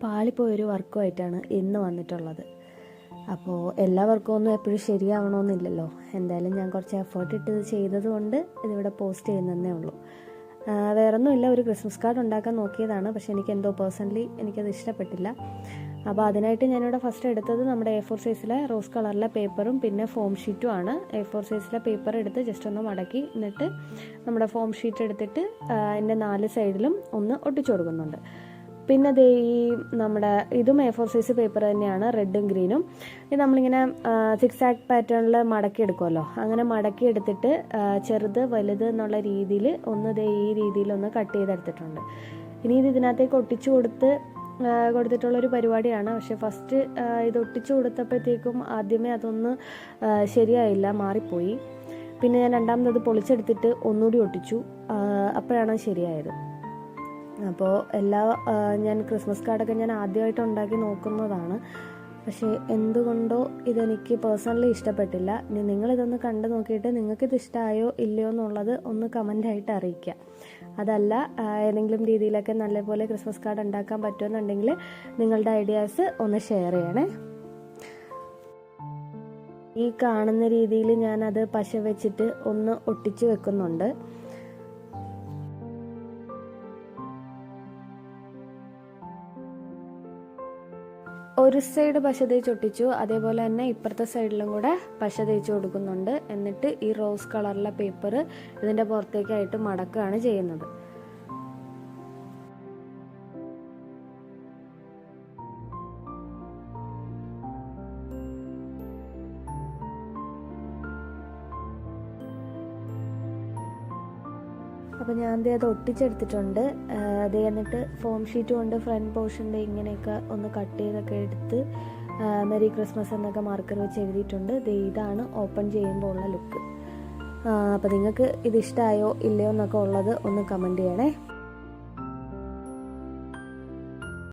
പാളിപ്പോയൊരു വർക്കുമായിട്ടാണ് ഇന്ന് വന്നിട്ടുള്ളത്. അപ്പോൾ എല്ലാ വർക്കും ഒന്നും എപ്പോഴും ശരിയാവണമെന്നില്ലല്ലോ. എന്തായാലും ഞാൻ കുറച്ച് എഫേർട്ട് ഇട്ട് ചെയ്തത് കൊണ്ട് ഇതിവിടെ പോസ്റ്റ് ചെയ്യുന്നതേ ഉള്ളൂ. വേറൊന്നുമില്ല, ഒരു ക്രിസ്മസ് കാർഡ് ഉണ്ടാക്കാൻ നോക്കിയതാണ്. പക്ഷേ എനിക്കെന്തോ പേഴ്സണലി എനിക്കത് ഇഷ്ടപ്പെട്ടില്ല. അപ്പോൾ അതിനായിട്ട് ഞാനിവിടെ ഫസ്റ്റ് എടുത്തത് നമ്മുടെ A4 സൈസിലെ റോസ് കളറിലെ പേപ്പറും പിന്നെ ഫോം ഷീറ്റും ആണ്. A4 സൈസിലെ പേപ്പർ എടുത്ത് ജസ്റ്റ് ഒന്ന് മടക്കി, എന്നിട്ട് നമ്മുടെ ഫോം ഷീറ്റ് എടുത്തിട്ട് അതിൻ്റെ 4 സൈഡിലും ഒന്ന് ഒട്ടിച്ചു കൊടുക്കുന്നുണ്ട്. പിന്നെ ദേ ഈ നമ്മുടെ ഇതും A4 സൈസ് പേപ്പർ തന്നെയാണ്, റെഡും ഗ്രീനും. ഇത് നമ്മളിങ്ങനെ 6 ആക്ട് പാറ്റേണിൽ മടക്കി എടുക്കുമല്ലോ, അങ്ങനെ മടക്കി എടുത്തിട്ട് ചെറുത് വലുത് എന്നുള്ള രീതിയിൽ ഒന്ന് ദേ ഈ രീതിയിലൊന്ന് കട്ട് ചെയ്തെടുത്തിട്ടുണ്ട്. ഇനി ഇത് ഇതിനകത്തേക്ക് ഒട്ടിച്ചു കൊടുത്തിട്ടുള്ളൊരു പരിപാടിയാണ്. പക്ഷെ ഫസ്റ്റ് ഇത് ഒട്ടിച്ചു കൊടുത്തപ്പോഴത്തേക്കും ആദ്യമേ അതൊന്ന് ശരിയായില്ല, മാറിപ്പോയി. പിന്നെ ഞാൻ രണ്ടാമത് പൊളിച്ചെടുത്തിട്ട് ഒന്നുകൂടി ഒട്ടിച്ചു, അപ്പോഴാണ് ശരിയായത്. അപ്പോൾ ഞാൻ ക്രിസ്മസ് കാർഡൊക്കെ ഞാൻ ആദ്യമായിട്ട് ഉണ്ടാക്കി നോക്കുന്നതാണ്. പക്ഷേ എന്തുകൊണ്ടോ ഇതെനിക്ക് പേഴ്സണലി ഇഷ്ടപ്പെട്ടില്ല. ഇനി നിങ്ങളിതൊന്ന് കണ്ടു നോക്കിയിട്ട് നിങ്ങൾക്കിത് ഇഷ്ടമായോ ഇല്ലയോ എന്നുള്ളത് ഒന്ന് കമൻ്റായിട്ട് അറിയിക്കുക. അതല്ല ഏതെങ്കിലും രീതിയിലൊക്കെ നല്ലപോലെ ക്രിസ്മസ് കാർഡ് ഉണ്ടാക്കാൻ പറ്റുമെന്നുണ്ടെങ്കിൽ നിങ്ങളുടെ ഐഡിയാസ് ഒന്ന് ഷെയർ ചെയ്യണേ. ഈ കാണുന്ന രീതിയിൽ ഞാനത് പശ വെച്ചിട്ട് ഒന്ന് ഒട്ടിച്ച് വെക്കുന്നുണ്ട്. ഒരു സൈഡ് പശ തേച്ച് ഒട്ടിച്ചു, അതേപോലെ തന്നെ ഇപ്പുറത്തെ സൈഡിലും കൂടെ പശ തേച്ച് കൊടുക്കുന്നുണ്ട്. എന്നിട്ട് ഈ റോസ് കളറിലെ പേപ്പർ ഇതിൻ്റെ പുറത്തേക്കായിട്ട് മടക്കുകയാണ് ചെയ്യുന്നത്. അപ്പോൾ ഞാൻ അത് ഒട്ടിച്ചെടുത്തിട്ടുണ്ട്. എന്നിട്ട് ഫോം ഷീറ്റ് കൊണ്ട് ഫ്രണ്ട് പോർഷൻ്റെ ഇങ്ങനെയൊക്കെ ഒന്ന് കട്ട് ചെയ്തൊക്കെ എടുത്ത് മെറി ക്രിസ്മസ് എന്നൊക്കെ മാർക്കർ വെച്ച് എഴുതിയിട്ടുണ്ട്. ഇതാണ് ഓപ്പൺ ചെയ്യുമ്പോൾ ഉള്ള ലുക്ക്. അപ്പോൾ നിങ്ങൾക്ക് ഇത് ഇഷ്ടമായോ ഇല്ലയോ എന്നൊക്കെ ഉള്ളത് ഒന്ന് കമൻറ്റ് ചെയ്യണേ.